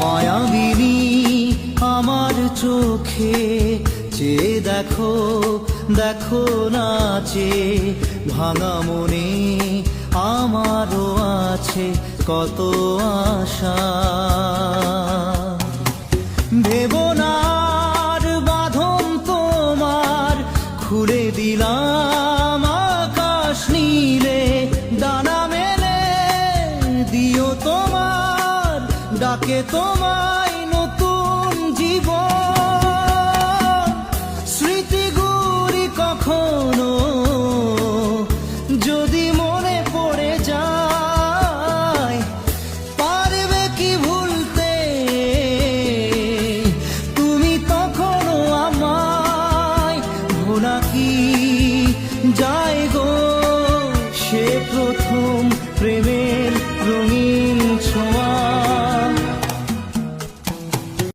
মায়াবিনী আমার চোখে চেয়ে দেখো, দেখো নাচে ভাঙা মনে আমারও আছে কত আশা। ভেবনার বাঁধন তোমার খুলে দিলাম আকাশ নীলে, ডানা মেলে দিও তোমার ডাকে তোমায়